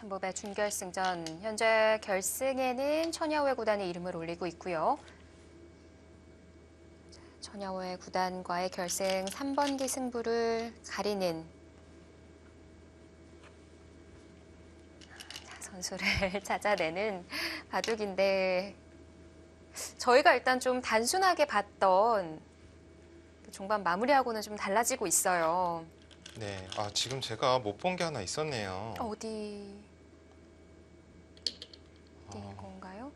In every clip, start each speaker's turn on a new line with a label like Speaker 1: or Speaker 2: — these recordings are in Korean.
Speaker 1: 천법의 준결승전, 현재 결승에는 천야오의 구단이 이름을 올리고 있고요. 천야오의 구단과의 결승 3번기 승부를 가리는 선수를 찾아내는 바둑인데, 저희가 일단 좀 단순하게 봤던 종반 마무리하고는 좀 달라지고 있어요.
Speaker 2: 네, 지금 제가 못 본 게 하나 있었네요.
Speaker 1: 어디인 건가요?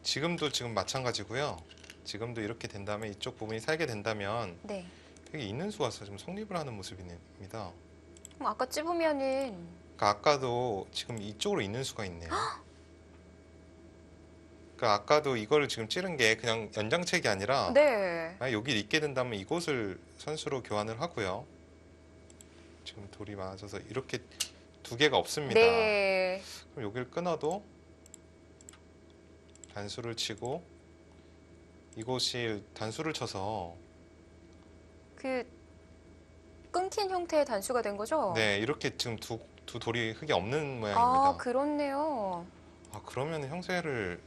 Speaker 2: 지금도 지금 마찬가지고요. 지금도 이렇게 된다면 이쪽 부분이 살게 된다면
Speaker 1: 네.
Speaker 2: 되게 있는 수가 지금 성립을 하는 모습입니다.
Speaker 1: 아까 찝으면은
Speaker 2: 그러니까 아까도 지금 이쪽으로 있는 수가 있네요. 그러니까 아까도 이거를 지금 찌른 게 그냥 연장책이 아니라
Speaker 1: 네.
Speaker 2: 만약 여기를 있게 된다면 이곳을 선수로 교환을 하고요. 지금 돌이 많아져서 이렇게 두 개가 없습니다.
Speaker 1: 네.
Speaker 2: 그럼 여기를 끊어도 단수를 치고 이곳이 단수를 쳐서
Speaker 1: 그 끊긴 형태의 단수가 된 거죠?
Speaker 2: 네, 이렇게 지금 두 돌이 흙이 없는 모양입니다.
Speaker 1: 아, 그렇네요.
Speaker 2: 그러면 형세를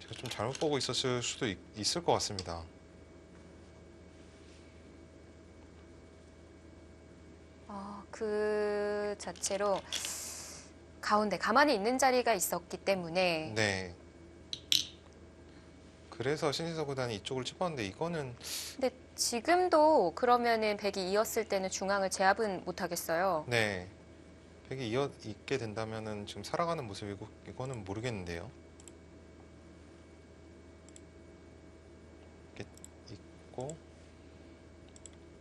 Speaker 2: 제가 좀 잘못 보고 있었을 수도 있을 것 같습니다.
Speaker 1: 그 자체로 가운데 가만히 있는 자리가 있었기 때문에
Speaker 2: 네. 그래서 신진서 구단이 이쪽을 찝었는데 이거는
Speaker 1: 근데 지금도 그러면은 백이 이었을 때는 중앙을 제압은 못 하겠어요.
Speaker 2: 네. 백이 있게 된다면은 지금 살아가는 모습이고 이거는 모르겠는데요. 이렇게 있고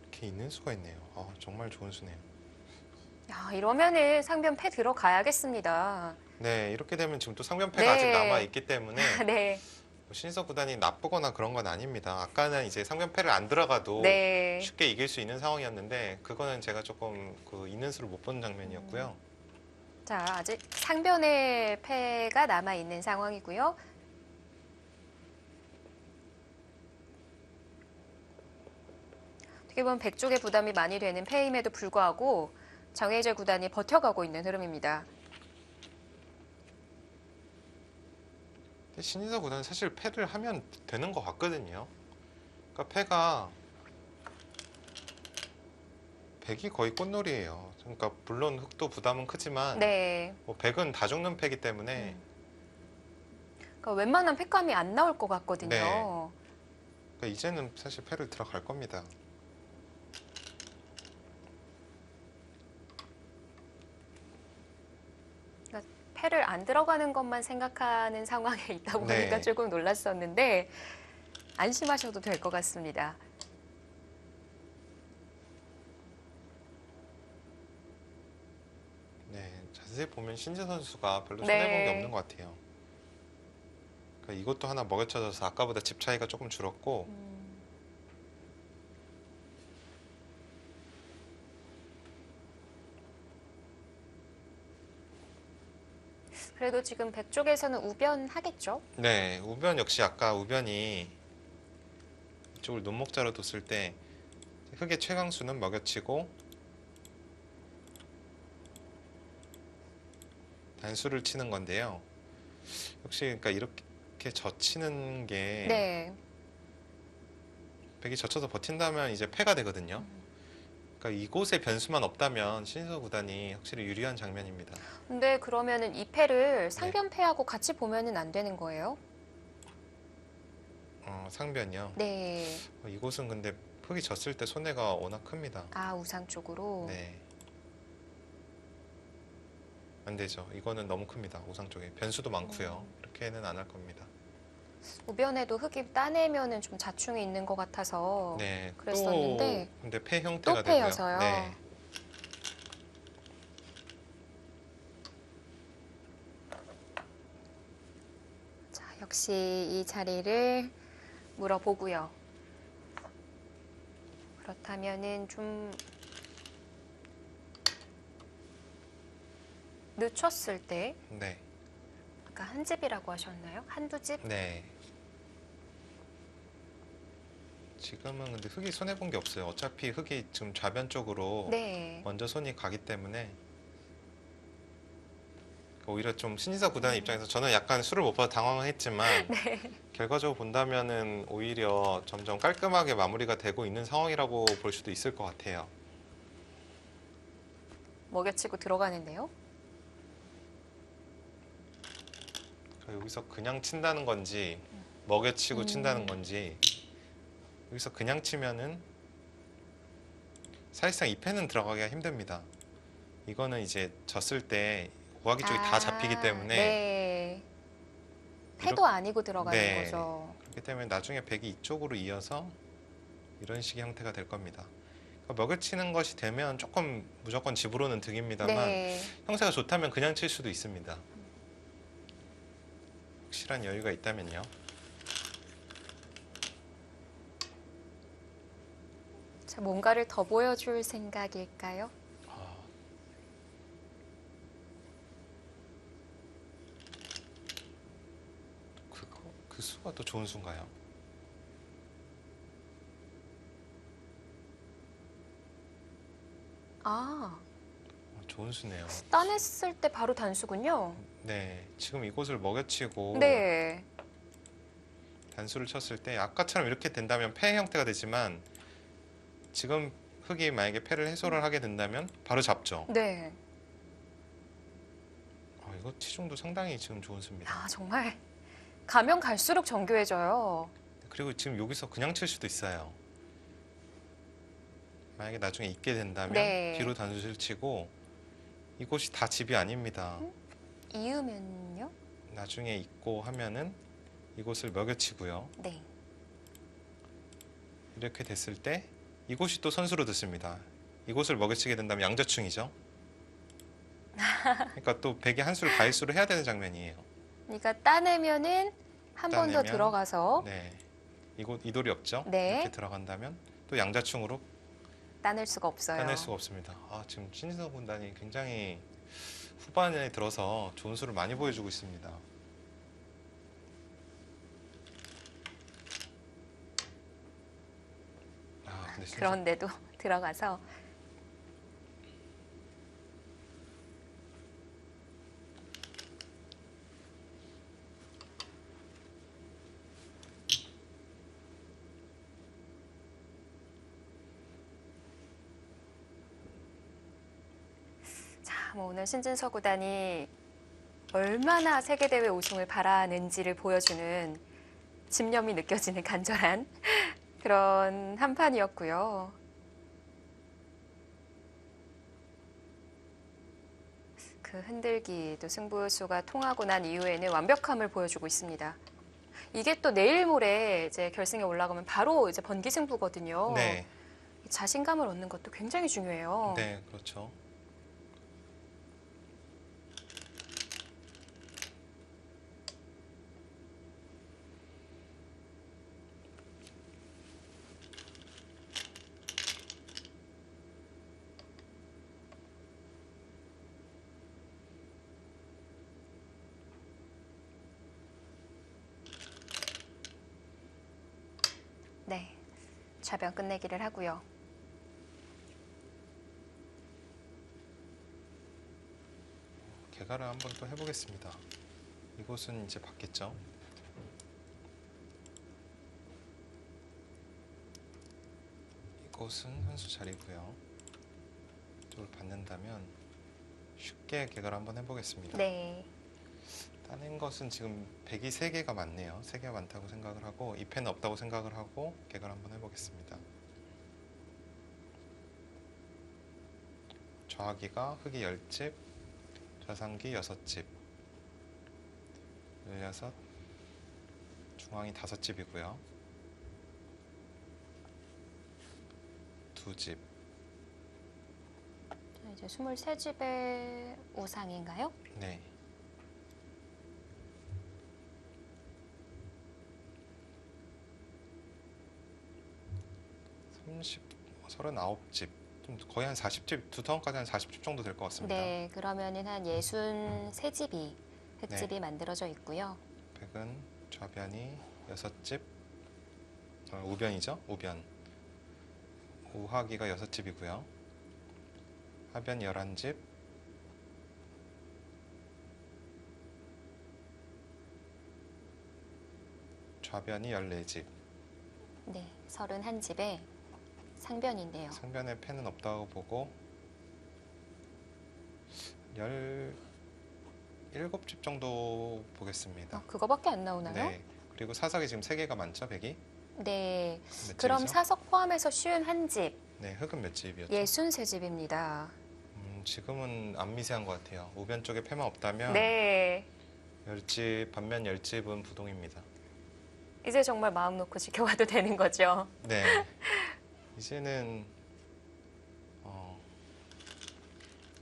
Speaker 2: 이렇게 있는 수가 있네요. 정말 좋은 수네요.
Speaker 1: 야, 이러면은 상변 패 들어가야겠습니다.
Speaker 2: 네, 이렇게 되면 지금 또 상변패가
Speaker 1: 네.
Speaker 2: 아직 남아 있기 때문에
Speaker 1: 네.
Speaker 2: 신진서 구단이 나쁘거나 그런 건 아닙니다. 아까는 이제 상변패를 안 들어가도
Speaker 1: 네.
Speaker 2: 쉽게 이길 수 있는 상황이었는데 그거는 제가 조금 그 있는 수를 못 본 장면이었고요.
Speaker 1: 자, 아직 상변의 패가 남아 있는 상황이고요. 어떻게 보면 백 쪽의 부담이 많이 되는 패임에도 불구하고 정해재 구단이 버텨가고 있는 흐름입니다.
Speaker 2: 근데 신진서 구단은 사실 패를 하면 되는 것 같거든요. 그러니까 패가 백이 거의 꽃놀이에요. 그러니까 물론 흑도 부담은 크지만
Speaker 1: 네.
Speaker 2: 뭐 백은 다 죽는 패기 때문에
Speaker 1: 그러니까 웬만한 패감이 안 나올 것 같거든요.
Speaker 2: 네. 그러니까 이제는 사실 패를 들어갈 겁니다.
Speaker 1: 그러니까 패를 안 들어가는 것만 생각하는 상황에 있다 보니까
Speaker 2: 네.
Speaker 1: 조금 놀랐었는데 안심하셔도 될 것 같습니다.
Speaker 2: 네, 자세히 보면 신재 선수가 별로
Speaker 1: 네.
Speaker 2: 손해본 게 없는 것 같아요. 그러니까 이것도 하나 먹여쳐져서 아까보다 집 차이가 조금 줄었고
Speaker 1: 그래도 지금 백 쪽에서는 우변하겠죠?
Speaker 2: 네, 우변 역시 아까 우변이 이쪽을 눈목자로 뒀을 때 흑의 최강수는 먹여치고 단수를 치는 건데요. 역시 그러니까 이렇게 젖히는 게
Speaker 1: 네.
Speaker 2: 백이 젖혀서 버틴다면 이제 패가 되거든요. 그러니까 이곳에 변수만 없다면 신진서 구단이 확실히 유리한 장면입니다.
Speaker 1: 근데 그러면은 이 패를 상변 패하고 같이 보면은 안 되는 거예요?
Speaker 2: 상변이요.
Speaker 1: 네.
Speaker 2: 이곳은 근데 흙이 졌을 때 손해가 워낙 큽니다.
Speaker 1: 아, 우상 쪽으로.
Speaker 2: 네. 안 되죠. 이거는 너무 큽니다. 우상 쪽에. 변수도 많고요. 이렇게는 안 할 겁니다.
Speaker 1: 우변에도 흙이 따내면은 좀 자충이 있는 것 같아서
Speaker 2: 네.
Speaker 1: 그랬었는데
Speaker 2: 또 근데 패 형태가
Speaker 1: 또
Speaker 2: 되고요.
Speaker 1: 패여서요.
Speaker 2: 네.
Speaker 1: 자, 역시 이 자리를 물어보고요. 그렇다면은 좀 늦췄을 때
Speaker 2: 네.
Speaker 1: 아까 한 집이라고 하셨나요? 한두 집?
Speaker 2: 네. 지금은 근데 흙이 손해본 게 없어요. 어차피 흙이 지금 좌변 쪽으로
Speaker 1: 네.
Speaker 2: 먼저 손이 가기 때문에 오히려 좀 신지서 구단의 입장에서 저는 약간 수를 못 봐서 당황은 했지만
Speaker 1: 네.
Speaker 2: 결과적으로 본다면은 오히려 점점 깔끔하게 마무리가 되고 있는 상황이라고 볼 수도 있을 것 같아요.
Speaker 1: 먹여치고 들어가는데요.
Speaker 2: 그러니까 여기서 그냥 친다는 건지 먹여치고 친다는 건지 여기서 그냥 치면은 사실상 2패는 들어가기가 힘듭니다. 이거는 이제 졌을 때 고화기 쪽이 다 잡히기 때문에
Speaker 1: 네. 패도 아니고 들어가는
Speaker 2: 네.
Speaker 1: 거죠.
Speaker 2: 그렇기 때문에 나중에 백이 이쪽으로 이어서 이런 식의 형태가 될 겁니다. 그러니까 먹여치는 것이 되면 조금 무조건 집으로는 득입니다만
Speaker 1: 네.
Speaker 2: 형세가 좋다면 그냥 칠 수도 있습니다. 확실한 여유가 있다면요.
Speaker 1: 자, 뭔가를 더 보여줄 생각일까요?
Speaker 2: 아, 그 수가 또 좋은 수인가요?
Speaker 1: 아,
Speaker 2: 좋은 수네요.
Speaker 1: 따냈을 때 바로 단수군요.
Speaker 2: 네, 지금 이곳을 먹여치고
Speaker 1: 네.
Speaker 2: 단수를 쳤을 때 아까처럼 이렇게 된다면 패 형태가 되지만 지금 흙이 만약에 패를 해소를 하게 된다면 바로 잡죠.
Speaker 1: 네.
Speaker 2: 이거 치중도 상당히 지금 좋은 수입니다.
Speaker 1: 아, 정말 가면 갈수록 정교해져요.
Speaker 2: 그리고 지금 여기서 그냥 칠 수도 있어요. 만약에 나중에 있게 된다면
Speaker 1: 네.
Speaker 2: 뒤로 단수를 치고 이곳이 다 집이 아닙니다.
Speaker 1: 이으면요?
Speaker 2: 나중에 있고 하면은 이곳을 먹여치고요.
Speaker 1: 네.
Speaker 2: 이렇게 됐을 때 이곳이 또 선수로 듣습니다. 이곳을 먹여치게 된다면 양저충이죠. 그러니까 또 백이 한 수를 가일수로 해야 되는 장면이에요.
Speaker 1: 그러니까 따내면은 한 번 더
Speaker 2: 따내면,
Speaker 1: 들어가서
Speaker 2: 네, 이 돌이 없죠.
Speaker 1: 네.
Speaker 2: 이렇게 들어간다면 또 양자충으로
Speaker 1: 따낼 수가 없어요.
Speaker 2: 따낼 수가 없습니다. 지금 신지성 군단이 굉장히 후반에 들어서 좋은 수를 많이 보여주고 있습니다. 근데 진짜
Speaker 1: 그런데도 들어가서 자, 뭐 오늘 신진서 구단이 얼마나 세계대회 우승을 바라는지를 보여주는 집념이 느껴지는 간절한 그런 한 판이었고요. 그 흔들기 또 승부수가 통하고 난 이후에는 완벽함을 보여주고 있습니다. 이게 또 내일 모레 이제 결승에 올라가면 바로 이제 번기 승부거든요.
Speaker 2: 네,
Speaker 1: 자신감을 얻는 것도 굉장히 중요해요.
Speaker 2: 네, 그렇죠.
Speaker 1: 네, 좌변 끝내기를 하고요.
Speaker 2: 개가를 한번 또 해보겠습니다. 이곳은 이제 받겠죠. 이곳은 선수 자리고요. 이쪽을 받는다면 쉽게 개가를 한번 해보겠습니다.
Speaker 1: 네,
Speaker 2: 따낸 것은 지금 100이 3개가 많네요. 3개가 많다고 생각을 하고 2패는 없다고 생각을 하고 개가를 한번 해보겠습니다. 좌기가 흙이 10집, 좌상기 6집, 16, 중앙이 5집이고요. 2집.
Speaker 1: 자, 이제 23집의 우상인가요?
Speaker 2: 네. 39집. 좀 거의 한 40집, 두 타운까지 한 40집 정도 될 것 같습니다.
Speaker 1: 네, 그러면은 한 63집이 흙집이
Speaker 2: 네.
Speaker 1: 만들어져 있고요.
Speaker 2: 백은 좌변이 6집, 우변이죠. 우변. 우하기가 6집이고요. 하변 11집. 좌변이 14집.
Speaker 1: 네, 31집에 상변인데요.
Speaker 2: 상변에 패는 없다고 보고 17집 정도 보겠습니다.
Speaker 1: 그거밖에 안 나오나요?
Speaker 2: 네. 그리고 사석이 지금 3개가 많죠, 백이?
Speaker 1: 네.
Speaker 2: 몇
Speaker 1: 그럼
Speaker 2: 집이죠?
Speaker 1: 사석 포함해서 51집,
Speaker 2: 네, 흑은 몇 집이었죠?
Speaker 1: 63집입니다.
Speaker 2: 지금은 안 미세한 것 같아요. 우변 쪽에 패만 없다면
Speaker 1: 네.
Speaker 2: 10집, 반면 10집은 부동입니다.
Speaker 1: 이제 정말 마음 놓고 지켜봐도 되는 거죠.
Speaker 2: 네. 이제는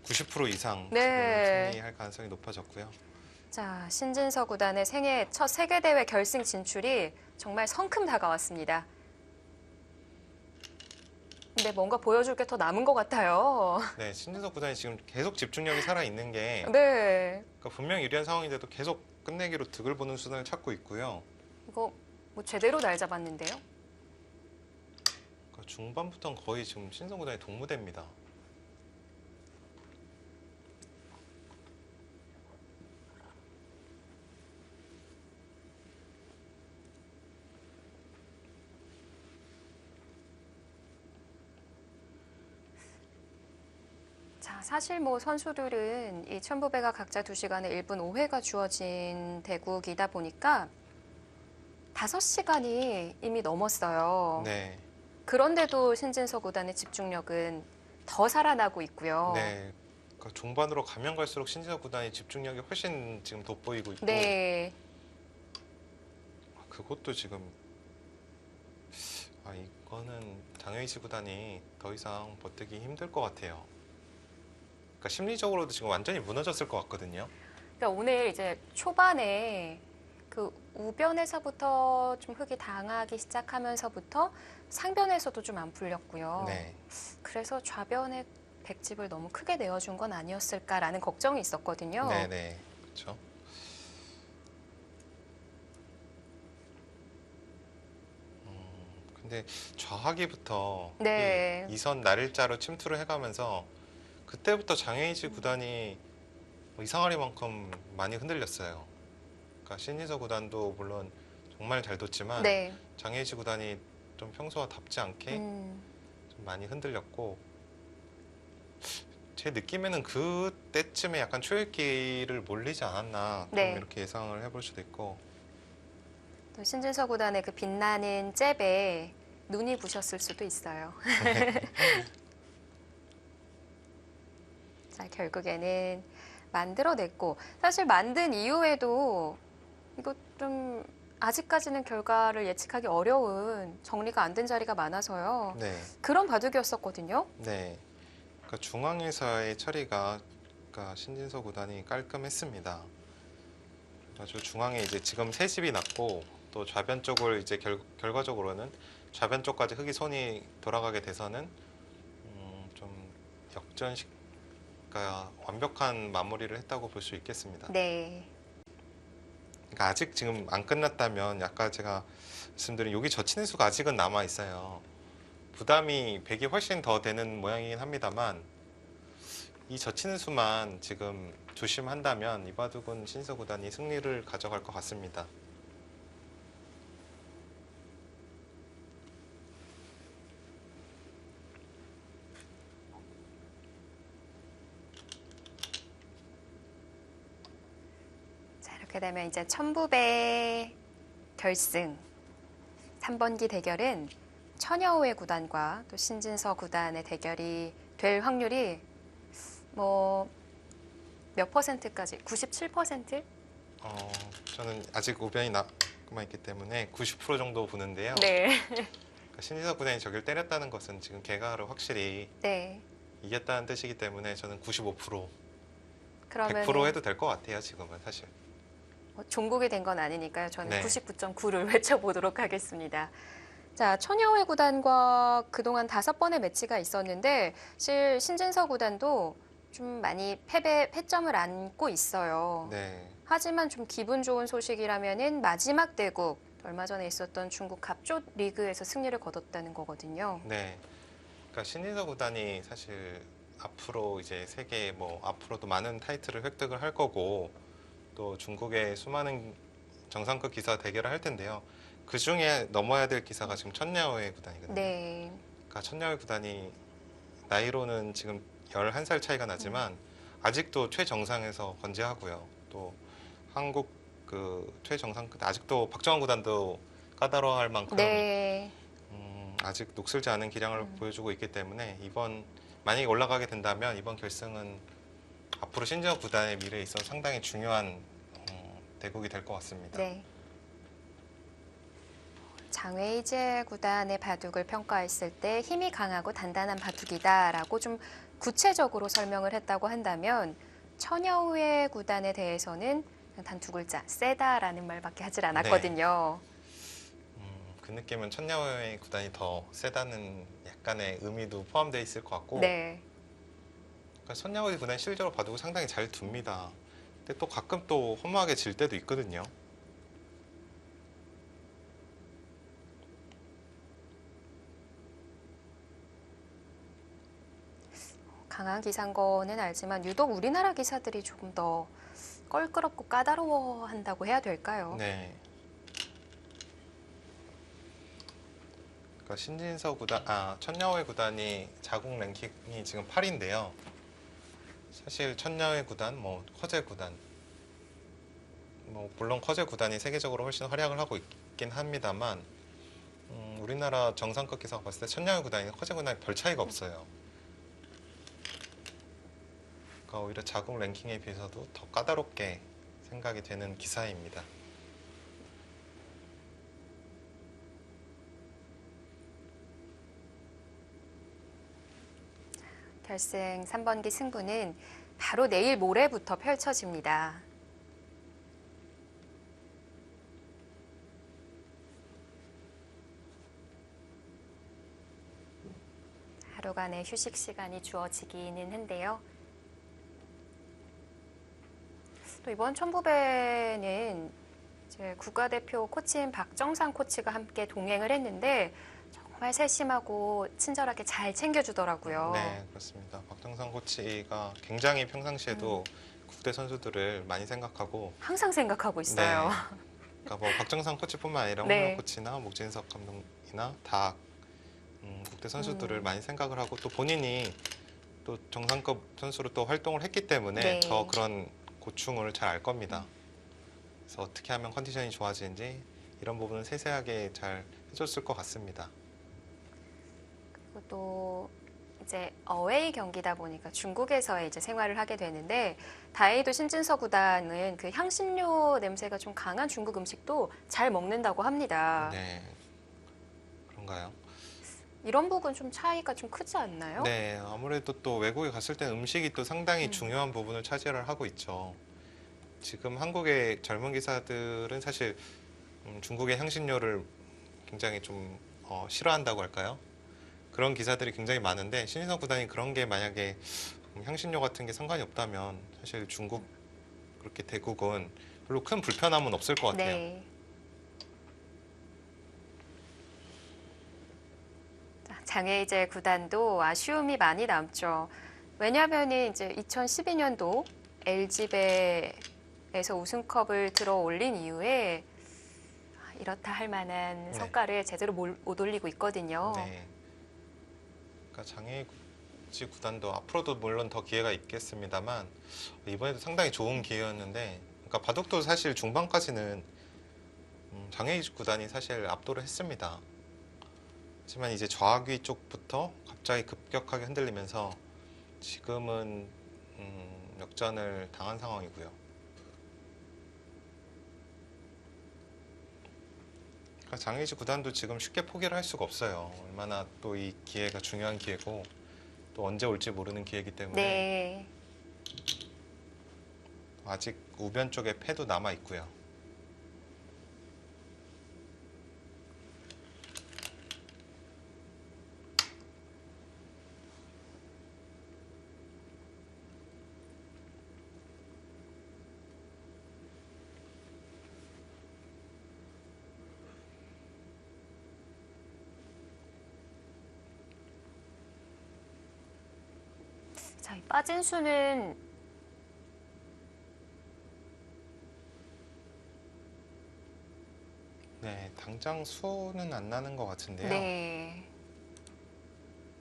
Speaker 2: 90% 이상
Speaker 1: 네.
Speaker 2: 지금 승리할 가능성이 높아졌고요.
Speaker 1: 자, 신진서 구단의 생애 첫 세계대회 결승 진출이 정말 성큼 다가왔습니다. 근데 뭔가 보여줄 게 더 남은 것 같아요.
Speaker 2: 네, 신진석 구단이 지금 계속 집중력이 살아있는 게
Speaker 1: 네.
Speaker 2: 그러니까 분명 유리한 상황인데도 계속 끝내기로 득을 보는 수단을 찾고 있고요.
Speaker 1: 이거 뭐 제대로 날 잡았는데요.
Speaker 2: 그러니까 중반부터는 거의 지금 신진석 구단이 동무대입니다.
Speaker 1: 자, 사실 뭐 선수들은 이 천부배가 각자 2시간에 1분 5회가 주어진 대국이다 보니까 5시간이 이미 넘었어요.
Speaker 2: 네,
Speaker 1: 그런데도 신진서 구단의 집중력은 더 살아나고 있고요.
Speaker 2: 네. 그러니까 중반으로 가면 갈수록 신진석 구단이 집중력이 훨씬 지금 돋보이고 있고
Speaker 1: 네.
Speaker 2: 그것도 지금 이거는 장효희씨 구단이 더 이상 버티기 힘들 것 같아요. 그러니까 심리적으로도 지금 완전히 무너졌을 것 같거든요.
Speaker 1: 그러니까 오늘 이제 초반에 그 우변에서부터 좀 흙이 당하기 시작하면서부터 상변에서도 좀 안 풀렸고요.
Speaker 2: 네,
Speaker 1: 그래서 좌변에 백집을 너무 크게 내어준 건 아니었을까라는 걱정이 있었거든요.
Speaker 2: 네, 네, 그렇죠. 근데 좌하기부터
Speaker 1: 네.
Speaker 2: 이선 날일자로 침투를 해가면서 그때부터 장애이지 구단이 이상하리만큼 많이 흔들렸어요. 그러니까 신진서 구단도 물론 정말 잘 뒀지만
Speaker 1: 네.
Speaker 2: 장애이지 구단이 좀 평소와 답지 않게
Speaker 1: 음,
Speaker 2: 좀 많이 흔들렸고 제 느낌에는 그때쯤에 약간 초읽기를 몰리지 않았나 좀
Speaker 1: 네.
Speaker 2: 이렇게 예상을 해볼 수도 있고
Speaker 1: 또 신진서 구단의 그 빛나는 잽에 눈이 부셨을 수도 있어요. 자, 결국에는 만들어냈고 사실 만든 이후에도 이거 좀 아직까지는 결과를 예측하기 어려운 정리가 안 된 자리가 많아서요.
Speaker 2: 네,
Speaker 1: 그런 바둑이었었거든요.
Speaker 2: 네. 그러니까 중앙에서의 처리가 그러니까 신진서 구단이 깔끔했습니다. 그래서 중앙에 이제 지금 세 집이 났고 또 좌변 쪽을 이제 결과적으로는 좌변 쪽까지 흙이 손이 돌아가게 돼서는 좀 역전식 그러니까 완벽한 마무리를 했다고 볼 수 있겠습니다.
Speaker 1: 네.
Speaker 2: 그러니까 아직 지금 안 끝났다면 아까 제가 말씀드린 여기 젖히는 수가 아직은 남아 있어요. 부담이 100이 훨씬 더 되는 모양이긴 합니다만 이 젖히는 수만 지금 조심한다면 이 바둑은 신서 구단이 승리를 가져갈 것 같습니다.
Speaker 1: 자, 이렇게 되면 이제 천부배 결승 3번기 대결은 천여우의 구단과 또 신진서 구단의 대결이 될 확률이 뭐 몇 퍼센트까지? 97%?
Speaker 2: 저는 아직 우변이 남아 있기 때문에 90% 정도 보는데요.
Speaker 1: 네.
Speaker 2: 그러니까 신진서 구단이 저길 때렸다는 것은 지금 개가를 확실히
Speaker 1: 네.
Speaker 2: 이겼다는 뜻이기 때문에 저는 95%,
Speaker 1: 그러면
Speaker 2: 100% 해도 될 것 같아요. 지금은 사실.
Speaker 1: 종국이 된 건 아니니까요. 저는
Speaker 2: 네.
Speaker 1: 99.9를 외쳐보도록 하겠습니다. 자, 천여우의 구단과 그동안 5번의 매치가 있었는데 실 신진서 구단도 좀 많이 패점을 안고 있어요.
Speaker 2: 네,
Speaker 1: 하지만 좀 기분 좋은 소식이라면은 마지막 대국 얼마 전에 있었던 중국 갑조 리그에서 승리를 거뒀다는 거거든요.
Speaker 2: 네. 그러니까 신진서 구단이 사실 앞으로 이제 세계 뭐 앞으로도 많은 타이틀을 획득을 할 거고 또 중국의 수많은 정상급 기사 대결을 할 텐데요. 그 중에 넘어야 될 기사가 지금 천야오의 구단이거든요.
Speaker 1: 네.
Speaker 2: 그러니까 천야오의 구단이 나이로는 지금 11살 차이가 나지만 아직도 최정상에서 건재하고요. 또 한국 그 최정상 끝 아직도 박정환 구단도 까다로워할 만큼
Speaker 1: 네.
Speaker 2: 아직 녹슬지 않은 기량을 보여주고 있기 때문에 이번 만약에 올라가게 된다면 이번 결승은 앞으로 신지어 구단의 미래에 있어 상당히 중요한 대국이 될 것 같습니다.
Speaker 1: 네. 장웨이제 구단의 바둑을 평가했을 때 힘이 강하고 단단한 바둑이다라고 좀 구체적으로 설명을 했다고 한다면 천여우의 구단에 대해서는 단 두 글자 세다라는 말밖에 하질 않았거든요.
Speaker 2: 그 느낌은 천야오의 구단이 더 세다는 약간의 의미도 포함되어 있을 것 같고
Speaker 1: 네.
Speaker 2: 그러니까 천야오의 구단이 실제로 바둑을 상당히 잘 둡니다. 근데 또 가끔 또 허무하게 질 때도 있거든요.
Speaker 1: 강한 기사인 거는 알지만 유독 우리나라 기사들이 조금 더 껄끄럽고 까다로워한다고 해야 될까요?
Speaker 2: 네. 그러니까 신진서 구단, 천야오의 구단이 자국 랭킹이 지금 8인데요. 사실 천야오의 구단, 뭐 커제 구단, 뭐 물론 커제 구단이 세계적으로 훨씬 활약을 하고 있긴 합니다만, 우리나라 정상급 기사가 봤을 때 천야오의 구단이 커제 구단이 별 차이가 없어요. 그러니까 오히려 자국 랭킹에 비해서도 더 까다롭게 생각이 되는 기사입니다.
Speaker 1: 결승 3번기 승부는 바로 내일 모레부터 펼쳐집니다. 하루간의 휴식 시간이 주어지기는 한데요. 또 이번 천부배는 이제 국가대표 코치인 박정상 코치가 함께 동행을 했는데 정말 세심하고 친절하게 잘 챙겨주더라고요.
Speaker 2: 네, 그렇습니다. 박정상 코치가 굉장히 평상시에도 국대 선수들을 많이 생각하고
Speaker 1: 항상 생각하고 있어요.
Speaker 2: 네. 그러니까 뭐 박정상 코치뿐만 아니라
Speaker 1: 네.
Speaker 2: 홍명호 코치나 목진석 감독이나 다 국대 선수들을 많이 생각을 하고 또 본인이 또 정상급 선수로 또 활동을 했기 때문에
Speaker 1: 네.
Speaker 2: 더 그런 고충을 잘 알 겁니다. 그래서 어떻게 하면 컨디션이 좋아지는지 이런 부분을 세세하게 잘 해줬을 것 같습니다.
Speaker 1: 그리고 또 이제 어웨이 경기다 보니까 중국에서 이제 생활을 하게 되는데 다행히도 신진서 구단은 그 향신료 냄새가 좀 강한 중국 음식도 잘 먹는다고 합니다.
Speaker 2: 네, 그런가요?
Speaker 1: 이런 부분 좀 차이가 좀 크지 않나요?
Speaker 2: 네, 아무래도 또 외국에 갔을 때 음식이 또 상당히 중요한 부분을 차지를 하고 있죠. 지금 한국의 젊은 기사들은 사실 중국의 향신료를 굉장히 좀 싫어한다고 할까요? 그런 기사들이 굉장히 많은데 신인성 구단이 그런 게 만약에 향신료 같은 게 상관이 없다면 사실 중국 그렇게 대국은 별로 큰 불편함은 없을 것 같아요.
Speaker 1: 네. 장애이제 구단도 아쉬움이 많이 남죠. 왜냐하면 이제 2012년도 LG배에서 우승컵을 들어 올린 이후에 이렇다 할 만한
Speaker 2: 네.
Speaker 1: 성과를 제대로 못 올리고 있거든요.
Speaker 2: 네. 그러니까 장애이지 구단도 앞으로도 물론 더 기회가 있겠습니다만 이번에도 상당히 좋은 기회였는데, 그러니까 바둑도 사실 중반까지는 장애이지 구단이 사실 압도를 했습니다. 하지만 이제 좌귀 쪽부터 갑자기 급격하게 흔들리면서 지금은 역전을 당한 상황이고요. 그러니까 장애이지 구단도 지금 쉽게 포기를 할 수가 없어요. 얼마나 또 이 기회가 중요한 기회고 또 언제 올지 모르는 기회이기 때문에
Speaker 1: 네.
Speaker 2: 아직 우변 쪽에 패도 남아 있고요.
Speaker 1: 자, 이 빠진 수는
Speaker 2: 네, 당장 수는 안 나는 것 같은데요.
Speaker 1: 네.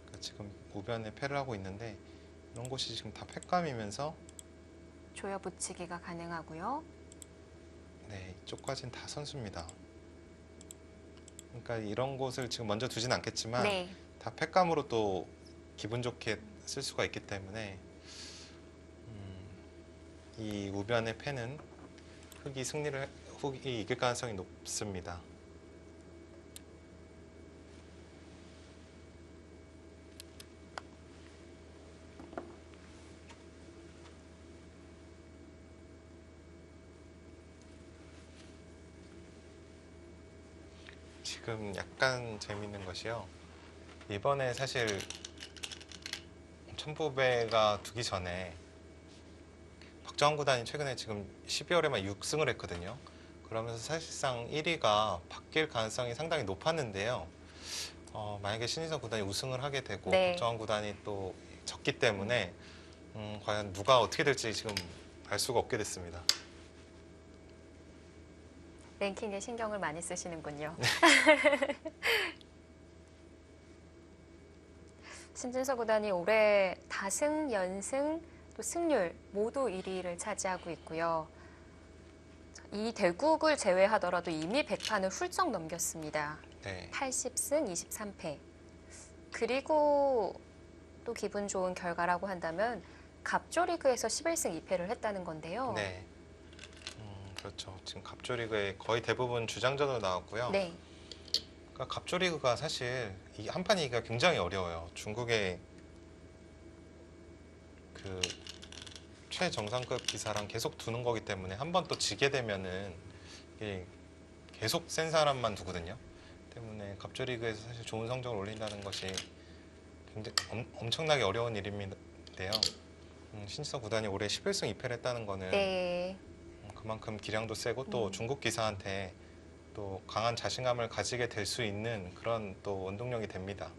Speaker 2: 그러니까 지금 우변에 패를 하고 있는데 이런 곳이 지금 다 팩감이면서
Speaker 1: 조여 붙이기가 가능하고요.
Speaker 2: 네, 이쪽까지는 다 선수입니다. 그러니까 이런 곳을 지금 먼저 두진 않겠지만
Speaker 1: 네.
Speaker 2: 다 팩감으로 또 기분 좋게 쓸 수가 있기 때문에 이 우변의 패는 흑이 이길 가능성이 높습니다. 지금 약간 재밌는 것이요. 이번에 사실 천부배가 두기 전에 박정환 구단이 최근에 지금 12월에만 6승을 했거든요. 그러면서 사실상 1위가 바뀔 가능성이 상당히 높았는데요. 만약에 신인성 구단이 우승을 하게 되고
Speaker 1: 네.
Speaker 2: 박정환 구단이 또 졌기 때문에 과연 누가 어떻게 될지 지금 알 수가 없게 됐습니다.
Speaker 1: 랭킹에 신경을 많이 쓰시는군요. 신진서 구단이 올해 다승, 연승, 또 승률 모두 1위를 차지하고 있고요. 이 대국을 제외하더라도 이미 100판을 훌쩍 넘겼습니다.
Speaker 2: 네.
Speaker 1: 80승 23패. 그리고 또 기분 좋은 결과라고 한다면 갑조리그에서 11승 2패를 했다는 건데요.
Speaker 2: 네. 그렇죠. 지금 갑조리그에 거의 대부분 주장전으로 나왔고요.
Speaker 1: 네.
Speaker 2: 그러니까 갑조리그가 사실 이 한 판 이기기가 굉장히 어려워요. 중국의 그 최정상급 기사랑 계속 두는 거기 때문에 한 번 또 지게 되면은 이게 계속 센 사람만 두거든요. 때문에 갑조리그에서 사실 좋은 성적을 올린다는 것이 굉장히 엄청나게 어려운 일인데요. 신지성 구단이 올해 11승 2패를 했다는 거는
Speaker 1: 네.
Speaker 2: 그만큼 기량도 세고 또 중국 기사한테 또 강한 자신감을 가지게 될 수 있는 그런 또 원동력이 됩니다.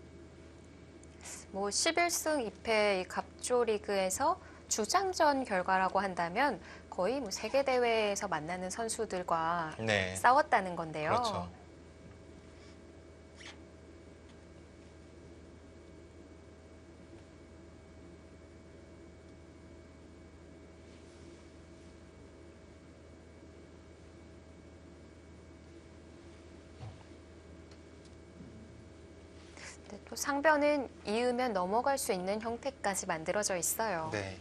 Speaker 1: 뭐 11승 2패 이 갑조리그에서 주장전 결과라고 한다면 거의 뭐 세계 대회에서 만나는 선수들과
Speaker 2: 네,
Speaker 1: 싸웠다는 건데요.
Speaker 2: 그렇죠.
Speaker 1: 근데 또 상변은 이으면 넘어갈 수 있는 형태까지 만들어져 있어요.
Speaker 2: 네.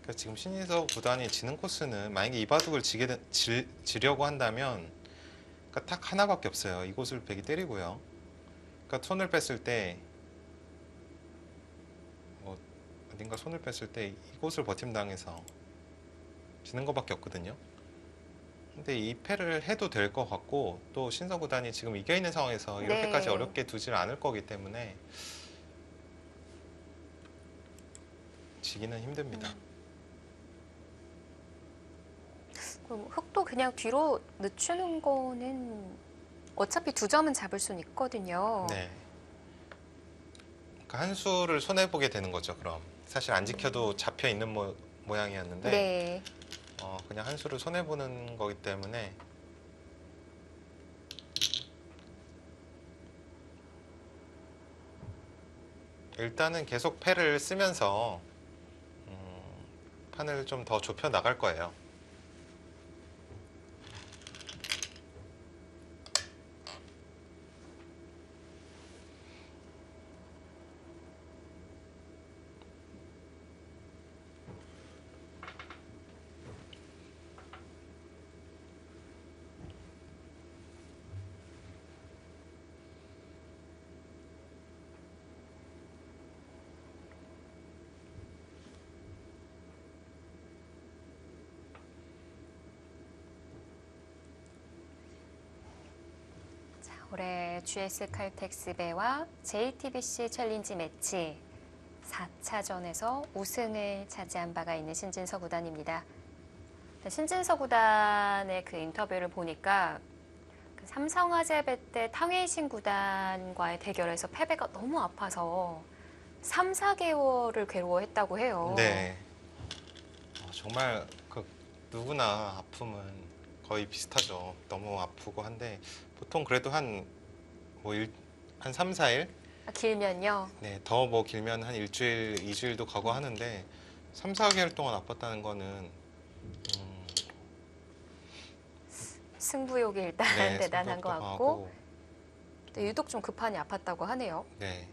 Speaker 2: 그러니까 지금 신인석 구단이 지는 코스는 만약에 이 바둑을 지려고 한다면 그러니까 딱 하나밖에 없어요. 이곳을 백이 때리고요. 그러니까 손을 뺐을 때 어딘가 손을 뺐을 때 이곳을 버팀당해서 지는 것밖에 없거든요. 근데 이 패를 해도 될 것 같고 또 신석 구단이 지금 이겨있는 상황에서 이렇게까지
Speaker 1: 네.
Speaker 2: 어렵게 두질 않을 거기 때문에 지기는 힘듭니다.
Speaker 1: 그럼 흑도 그냥 뒤로 늦추는 거는 어차피 2점은 잡을 수는 있거든요.
Speaker 2: 네. 그러니까 한 수를 손해 보게 되는 거죠. 그럼 사실 안 지켜도 잡혀 있는 모양이었는데
Speaker 1: 네.
Speaker 2: 그냥 한 수를 손해 보는 거기 때문에 일단은 계속 패를 쓰면서 판을 좀 더 좁혀 나갈 거예요.
Speaker 1: 올해 GS 칼텍스배와 JTBC 챌린지 매치 4차전에서 우승을 차지한 바가 있는 신진서 구단입니다. 신진서 구단의 그 인터뷰를 보니까 그 삼성화재배 때 탕웨이신 구단과의 대결에서 패배가 너무 아파서 3, 4개월을 괴로워했다고 해요.
Speaker 2: 네. 정말 그 누구나 아픔은 거의 비슷하죠. 너무 아프고 한데 보통 그래도 한 3, 4일?
Speaker 1: 길면요.
Speaker 2: 네, 더 뭐 길면 한 일주일, 2주일도 가고 하는데 3, 4개월 동안 아팠다는 거는
Speaker 1: 승부욕이 일단
Speaker 2: 네,
Speaker 1: 대단한 것
Speaker 2: 성격도
Speaker 1: 같고
Speaker 2: 강하고
Speaker 1: 또 유독 좀 급하니 아팠다고 하네요.
Speaker 2: 네.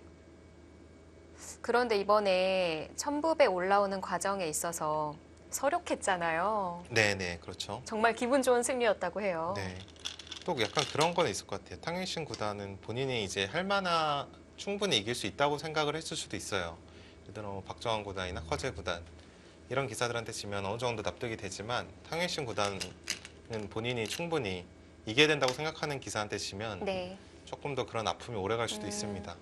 Speaker 1: 그런데 이번에 천부배 올라오는 과정에 있어서 서력했잖아요.
Speaker 2: 네, 네, 그렇죠.
Speaker 1: 정말 기분 좋은 승리였다고 해요.
Speaker 2: 네. 또 약간 그런 건 있을 것 같아요. 탕웨이신 구단은 본인이 이제 충분히 이길 수 있다고 생각을 했을 수도 있어요. 예를 들어 뭐 박정환 구단이나 허재 구단 이런 기사들한테 지면 어느 정도 납득이 되지만 탕웨이신 구단은 본인이 충분히 이겨야 된다고 생각하는 기사한테 지면
Speaker 1: 네.
Speaker 2: 조금 더 그런 아픔이 오래 갈 수도 있습니다.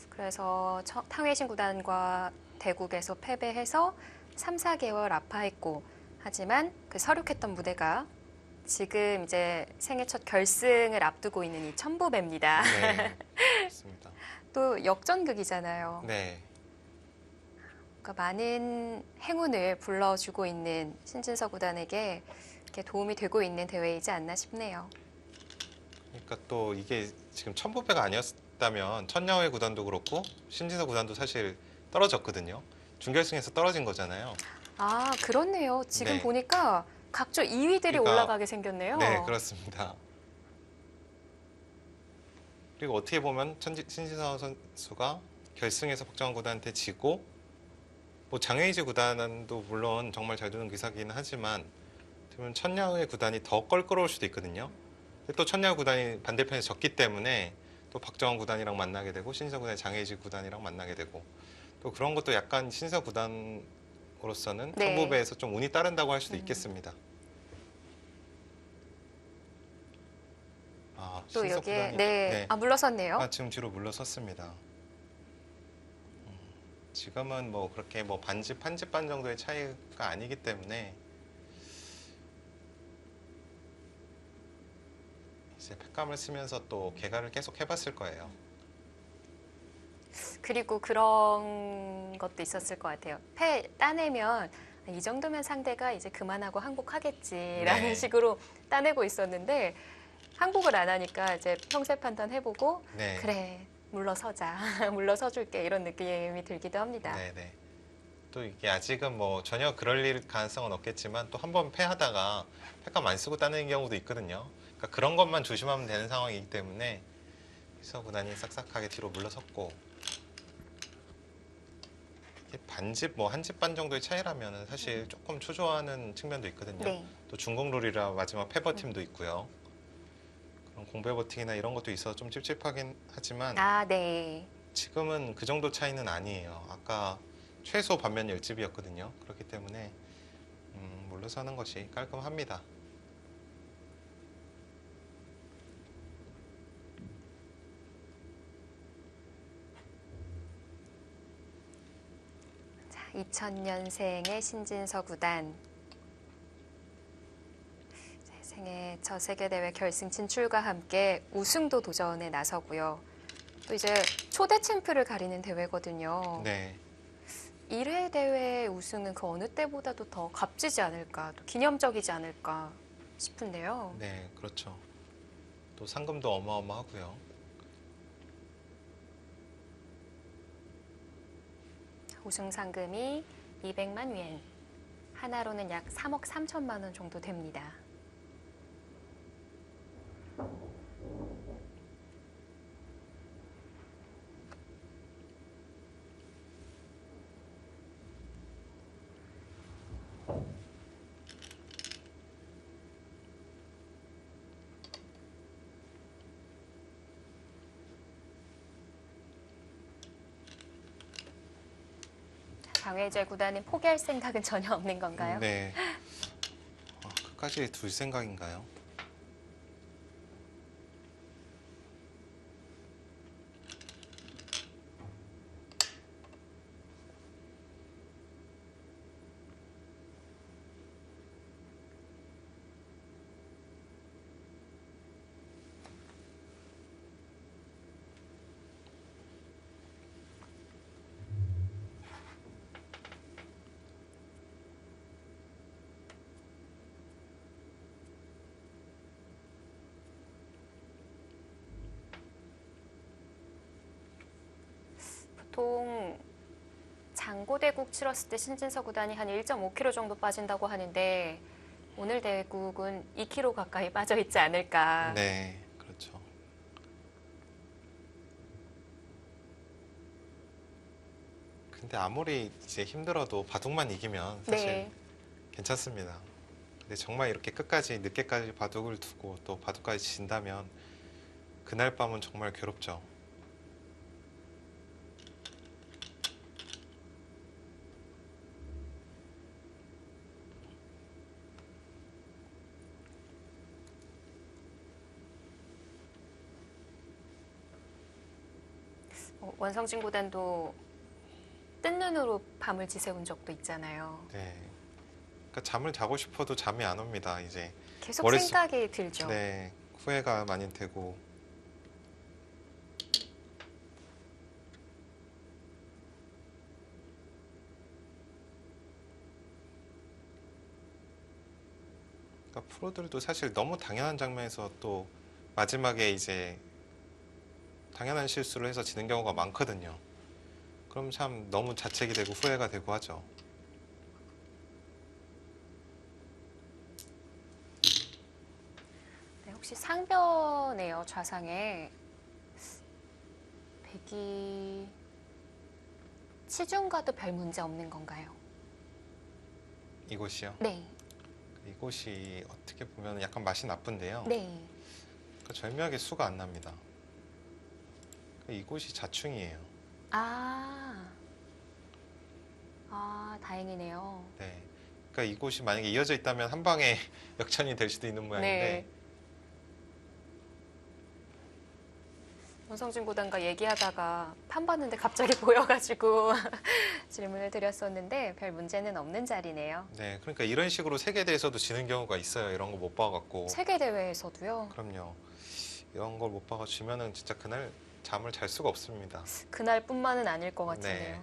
Speaker 1: 그래서 탕웨이신 구단과 대국에서 패배해서 3, 4개월 아파했고 하지만 그 서륙했던 무대가 지금 이제 생애 첫 결승을 앞두고 있는 이 천부배입니다.
Speaker 2: 네, 맞습니다.
Speaker 1: 또 역전극이잖아요.
Speaker 2: 네,
Speaker 1: 그러니까 많은 행운을 불러주고 있는 신진서 구단에게 이렇게 도움이 되고 있는 대회이지 않나 싶네요.
Speaker 2: 그러니까 또 이게 지금 천부배가 아니었다면 천야의 구단도 그렇고 신진서 구단도 사실 떨어졌거든요. 준결승에서 떨어진 거잖아요.
Speaker 1: 아, 그렇네요. 지금
Speaker 2: 네.
Speaker 1: 보니까 각조 2위들이
Speaker 2: 그러니까
Speaker 1: 올라가게 생겼네요.
Speaker 2: 네, 그렇습니다. 그리고 어떻게 보면 신진서 선수가 결승에서 박정환 구단한테 지고 뭐 장웨이지 구단도 물론 정말 잘 두는 기사기는 하지만 그러면 천야의 구단이 더 껄끄러울 수도 있거든요. 근데 또 천야 구단이 반대편에서 졌기 때문에 또 박정환 구단이랑 만나게 되고 신진서 구단이 장웨이지 구단이랑 만나게 되고 또 그런 것도 약간 신진서 구단으로서는
Speaker 1: 네.
Speaker 2: 천부배에서 좀 운이 따른다고 할 수도 있겠습니다.
Speaker 1: 또
Speaker 2: 신진서
Speaker 1: 여기에
Speaker 2: 구단이-
Speaker 1: 네. 물러섰네요.
Speaker 2: 지금 뒤로 물러섰습니다. 지금은 뭐 그렇게 뭐 반집 한 집 반 정도의 차이가 아니기 때문에 이제 팩감을 쓰면서 또 개가를 계속 해봤을 거예요.
Speaker 1: 그리고 그런 것도 있었을 것 같아요. 패 따내면 이 정도면 상대가 이제 그만하고 항복하겠지라는
Speaker 2: 네.
Speaker 1: 식으로 따내고 있었는데 항복을 안 하니까 이제 평세 판단 해보고
Speaker 2: 네.
Speaker 1: 그래 물러서자 물러서줄게 이런 느낌이 들기도 합니다.
Speaker 2: 네네. 또 이게 아직은 뭐 전혀 그럴 일 가능성은 없겠지만 또 한 번 패하다가 팩감 안 쓰고 따내는 경우도 있거든요. 그러니까 그런 것만 조심하면 되는 상황이기 때문에 희서 구단이 싹싹하게 뒤로 물러섰고 이게 반집 뭐 한 집 반 정도의 차이라면 사실 조금 초조하는 측면도 있거든요.
Speaker 1: 네.
Speaker 2: 또 중국 룰이라 마지막 패버팀도 있고요. 그런 공배 버팅이나 이런 것도 있어서 좀 찝찝하긴 하지만
Speaker 1: 네.
Speaker 2: 지금은 그 정도 차이는 아니에요. 아까 최소 반면 10집이었거든요. 그렇기 때문에 물러서는 것이 깔끔합니다.
Speaker 1: 자, 2000년생의 신진서 구단. 생애 첫 세계대회 결승 진출과 함께 우승도 도전에 나서고요. 또 이제 초대 챔프를 가리는 대회거든요.
Speaker 2: 네,
Speaker 1: 1회 대회 우승은 그 어느 때보다도 더 값지지 않을까, 또 기념적이지 않을까 싶은데요.
Speaker 2: 네, 그렇죠. 또 상금도 어마어마하고요.
Speaker 1: 우승 상금이 200만 위엔, 하나로는 약 3억 3천만 원 정도 됩니다. 장외제 구단은 포기할 생각은 전혀 없는 건가요?
Speaker 2: 네, 끝까지 둘 생각인가요?
Speaker 1: 경고대국 치렀을 때 신진서 구단이 한 1.5kg 정도 빠진다고 하는데 오늘 대국은 2kg 가까이 빠져 있지 않을까.
Speaker 2: 네, 그렇죠. 근데 아무리 이제 힘들어도 바둑만 이기면 사실
Speaker 1: 네.
Speaker 2: 괜찮습니다. 근데 정말 이렇게 끝까지 늦게까지 바둑을 두고 또 바둑까지 진다면 그날 밤은 정말 괴롭죠.
Speaker 1: 원성진 구단도 뜬 눈으로 밤을 지새운 적도 있잖아요.
Speaker 2: 네. 그러니까 잠을 자고 싶어도 잠이 안 옵니다. 이제
Speaker 1: 계속
Speaker 2: 머릿속-
Speaker 1: 생각이 들죠.
Speaker 2: 네, 후회가 많이 되고 그러니까 프로들도 사실 너무 당연한 장면에서 또 마지막에 이제 당연한 실수를 해서 지는 경우가 많거든요. 그럼 참 너무 자책이 되고 후회가 되고 하죠.
Speaker 1: 네, 혹시 상변에요, 좌상에 백이 치중과도 별 문제 없는 건가요?
Speaker 2: 이곳이요.
Speaker 1: 네.
Speaker 2: 이곳이 어떻게 보면 약간 맛이 나쁜데요.
Speaker 1: 네.
Speaker 2: 그러니까 절묘하게 수가 안 납니다. 이곳이 자충이에요.
Speaker 1: 아, 다행이네요.
Speaker 2: 네. 그러니까 이곳이 만약에 이어져 있다면 한 방에 역전이 될 수도 있는 모양인데
Speaker 1: 네. 원성진 구단과 얘기하다가 판 봤는데 갑자기 보여가지고 질문을 드렸었는데 별 문제는 없는 자리네요.
Speaker 2: 네, 그러니까 이런 식으로 세계대회에서도 지는 경우가 있어요. 이런 거 못 봐갖고.
Speaker 1: 세계 대회에서도요.
Speaker 2: 그럼요. 이런 걸 못 봐가 지면은 진짜 그날 잠을 잘 수가 없습니다.
Speaker 1: 그날뿐만은 아닐 것 같은데요.
Speaker 2: 네.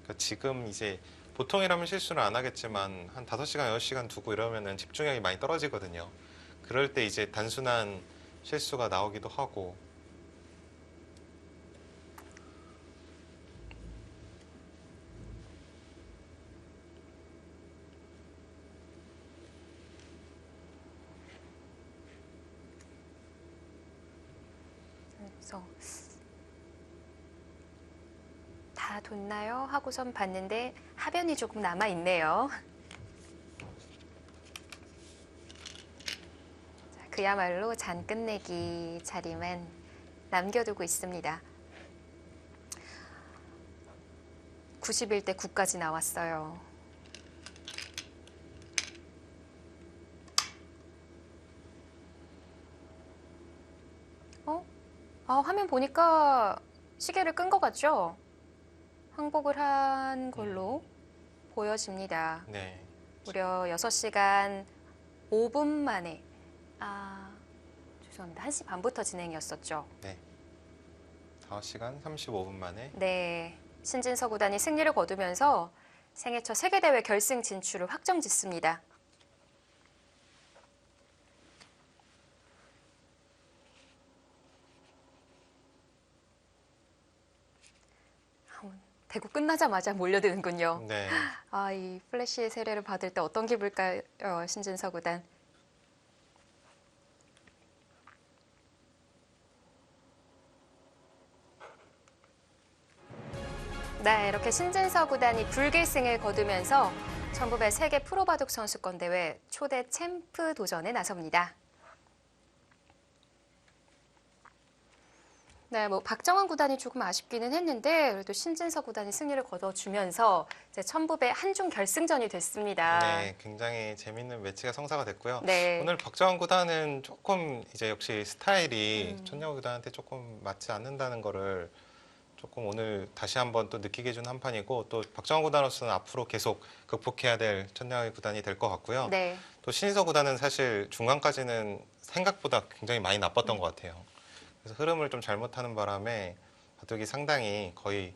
Speaker 2: 그러니까 지금 이제 보통이라면 실수를 안 하겠지만 한 5시간, 6시간 두고 이러면은 집중력이 많이 떨어지거든요. 그럴 때 이제 단순한 실수가 나오기도 하고
Speaker 1: 그래서 다 뒀나요? 하고선 봤는데 하변이 조금 남아 있네요. 그야말로 잔 끝내기 자리만 남겨두고 있습니다. 91대 9까지 나왔어요. 화면 보니까 시계를 끈 것 같죠? 항복을 한 걸로 보여집니다.
Speaker 2: 네.
Speaker 1: 무려 6시간 5분 만에 죄송합니다. 1시 반부터 진행이었었죠.
Speaker 2: 네. 5시간 35분 만에
Speaker 1: 네, 신진서 구단이 승리를 거두면서 생애 첫 세계대회 결승 진출을 확정짓습니다. 대구 끝나자마자 몰려드는군요.
Speaker 2: 네.
Speaker 1: 이 플래시의 세례를 받을 때 어떤 기분일까요, 신진서 구단? 네, 이렇게 신진서 구단이 불길승을 거두면서 1900 세계 프로바둑 선수권 대회 초대 챔프 도전에 나섭니다. 네, 박정환 구단이 조금 아쉽기는 했는데 그래도 신진서 구단이 승리를 거둬주면서 이제 천부배 한중 결승전이 됐습니다.
Speaker 2: 네, 굉장히 재밌는 매치가 성사가 됐고요.
Speaker 1: 네.
Speaker 2: 오늘 박정환 구단은 조금 이제 역시 스타일이 천여우 구단한테 조금 맞지 않는다는 거를 조금 오늘 다시 한번 또 느끼게 해준 한 판이고 또 박정환 구단으로서는 앞으로 계속 극복해야 될 천여우 구단이 될 것 같고요.
Speaker 1: 네.
Speaker 2: 또 신인서 구단은 사실 중간까지는 생각보다 굉장히 많이 나빴던 것 같아요. 그래서 흐름을 좀 잘못하는 바람에 바둑이 상당히 거의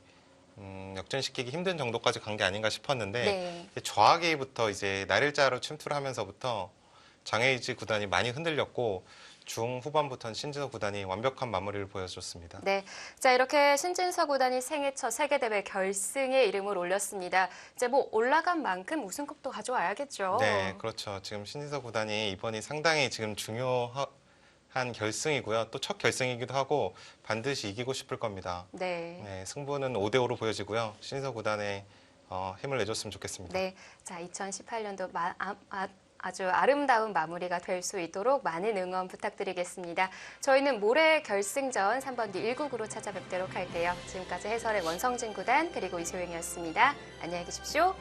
Speaker 2: 역전시키기 힘든 정도까지 간 게 아닌가 싶었는데
Speaker 1: 네.
Speaker 2: 이제 좌하기부터 이제 날일자로 침투를 하면서부터 장애이지 구단이 많이 흔들렸고 중후반부터는 신진서 구단이 완벽한 마무리를 보여줬습니다.
Speaker 1: 네, 자 이렇게 신진서 구단이 생애 첫 세계대회 결승에 이름을 올렸습니다. 이제 뭐 올라간 만큼 우승컵도 가져와야겠죠.
Speaker 2: 네, 그렇죠. 지금 신진서 구단이 이번이 상당히 지금 중요한 결승이고요. 또 첫 결승이기도 하고 반드시 이기고 싶을 겁니다.
Speaker 1: 네.
Speaker 2: 네, 승부는 5대5로 보여지고요. 신진서 구단에 힘을 내줬으면 좋겠습니다.
Speaker 1: 네, 자 2018년도 아주 아름다운 마무리가 될 수 있도록 많은 응원 부탁드리겠습니다. 저희는 모레 결승전 3번 D 1국으로 찾아뵙도록 할게요. 지금까지 해설의 원성진 구단 그리고 이소영이었습니다. 안녕히 계십시오.